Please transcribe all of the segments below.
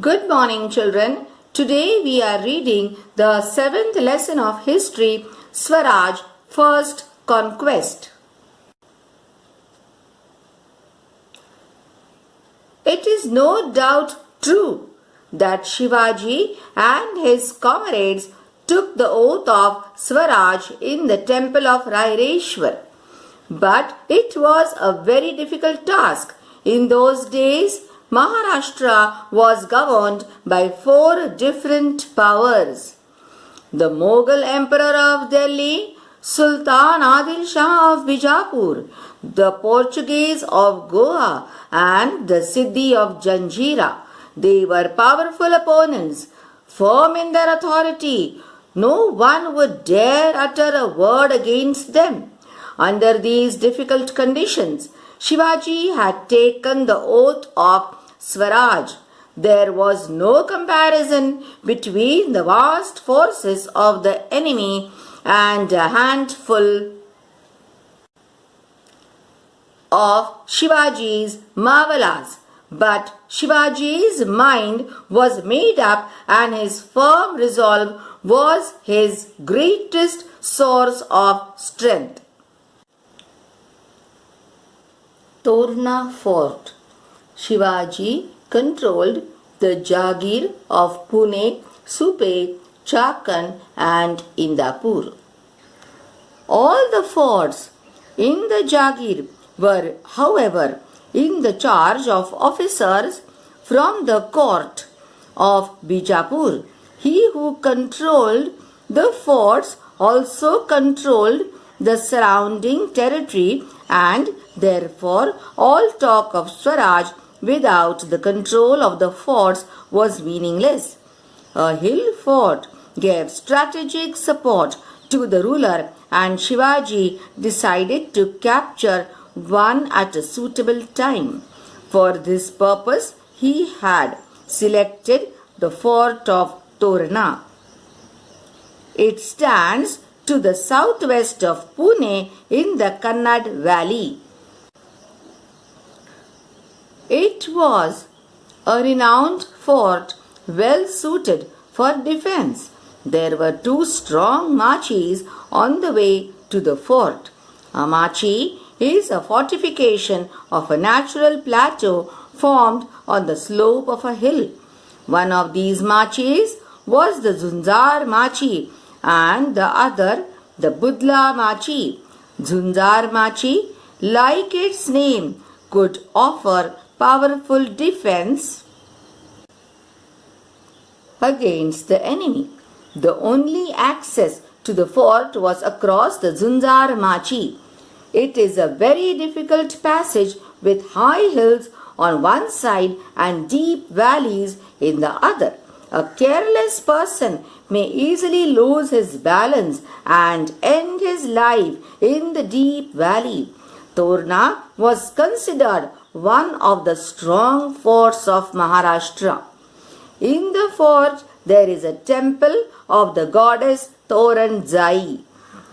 Good morning, children. Today we are reading the 7th lesson of history, Swaraj, First Conquest. It is no doubt true that Shivaji and his comrades took the oath of Swaraj in the temple of Raireshwar. But it was a very difficult task. In those days, Maharashtra was governed by 4 different powers. The Mughal Emperor of Delhi, Sultan Adil Shah of Bijapur, the Portuguese of Goa, and the Siddhi of Janjira. They were powerful opponents, firm in their authority. No one would dare utter a word against them. Under these difficult conditions, Shivaji had taken the oath of Swaraj. There was no comparison between the vast forces of the enemy and a handful of Shivaji's Mavalas. But Shivaji's mind was made up and his firm resolve was his greatest source of strength. Torna Fort. Shivaji controlled the Jagir of Pune, Supe, Chakan and Indapur. All the forts in the Jagir were, however, in the charge of officers from the court of Bijapur. He who controlled the forts also controlled the surrounding territory, and therefore all talk of Swaraj without the control of the forts was meaningless. A hill fort gave strategic support to the ruler, and Shivaji decided to capture one at a suitable time. For this purpose, he had selected the fort of Torna. It stands to the southwest of Pune in the Kannad Valley. It was a renowned fort well suited for defense. There were 2 strong machis on the way to the fort. A machi is a fortification of a natural plateau formed on the slope of a hill. One of these machis was the Zunjar Machi and the other the Budla Machi. Zunjar Machi, like its name, could offer powerful defense against the enemy. The only access to the fort was across the Zunjar Machi. It is a very difficult passage with high hills on one side and deep valleys in the other. A careless person may easily lose his balance and end his life in the deep valley. Torna was considered one of the strong forts of Maharashtra. In the fort, there is a temple of the goddess Toranjai.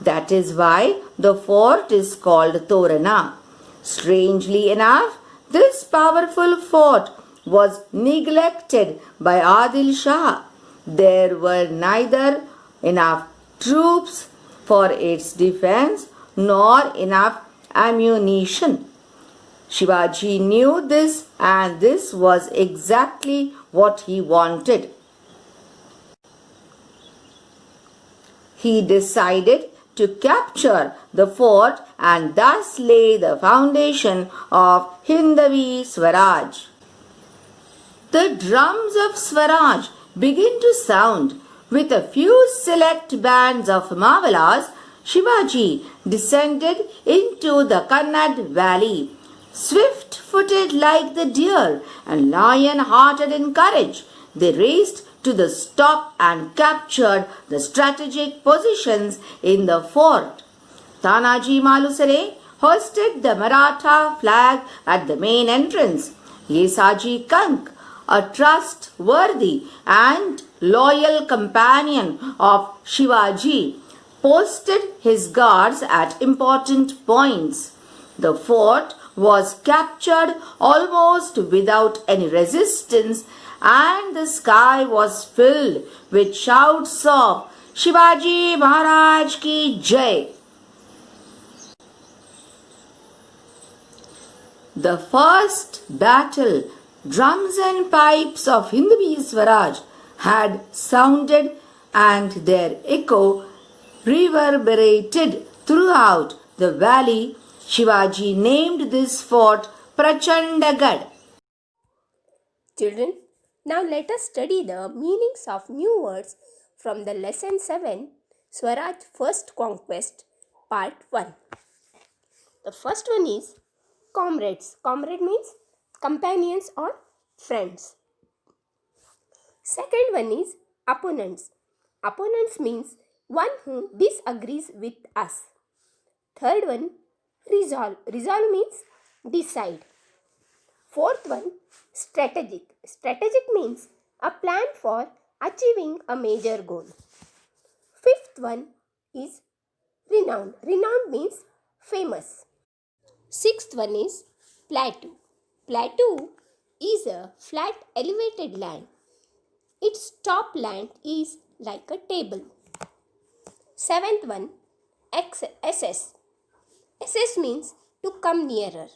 That is why the fort is called Torana. Strangely enough, this powerful fort was neglected by Adil Shah. There were neither enough troops for its defense nor enough ammunition. Shivaji knew this, and this was exactly what he wanted. He decided to capture the fort and thus lay the foundation of Hindavi Swaraj. The drums of Swaraj begin to sound. With a few select bands of Mavalas, Shivaji descended into the Kannad Valley. Swift-footed like the deer and lion-hearted in courage, they raced to the top and captured the strategic positions in the fort. Tanaji Malusare hoisted the Maratha flag at the main entrance. Yesaji Kank, a trustworthy and loyal companion of Shivaji, posted his guards at important points. The fort was captured almost without any resistance, and the sky was filled with shouts of Shivaji Maharaj Ki Jai. The first battle, drums and pipes of Hindavi Swaraj had sounded and their echo reverberated throughout the valley. Shivaji named this fort Prachandagad. Children, now let us study the meanings of new words from the lesson 7, Swaraj First Conquest, part 1. The first one is comrades. Comrade means companions or friends. Second one is opponents. Opponents means one who disagrees with us. Third one, resolve. Resolve means decide. Fourth one, strategic. Strategic means a plan for achieving a major goal. Fifth one is renowned. Renowned means famous. Sixth one is plateau. Plateau is a flat elevated land. Its top land is like a table. Seventh one, SS. SS means to come nearer.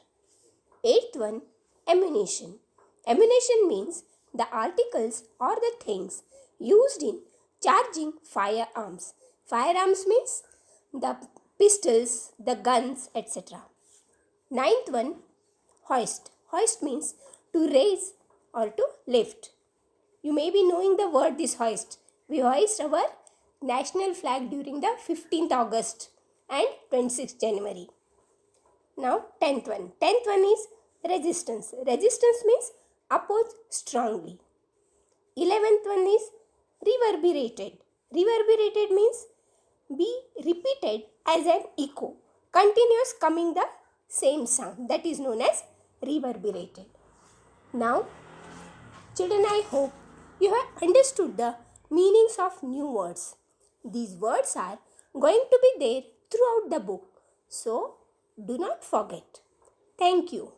Eighth one, ammunition. Ammunition means the articles or the things used in charging firearms. Firearms means the pistols, the guns, etc. Ninth one, hoist. Hoist means to raise or to lift. You may be knowing the word this hoist. We hoist our national flag during the 15th August and 26th January. Now 10th one. 10th one is resistance. Resistance means oppose strongly. 11th one is reverberated. Reverberated means be repeated as an echo. Continuous coming the same sound. That is known as reverberated. Now, children, I hope you have understood the meanings of new words. These words are going to be there throughout the book. So, do not forget. Thank you.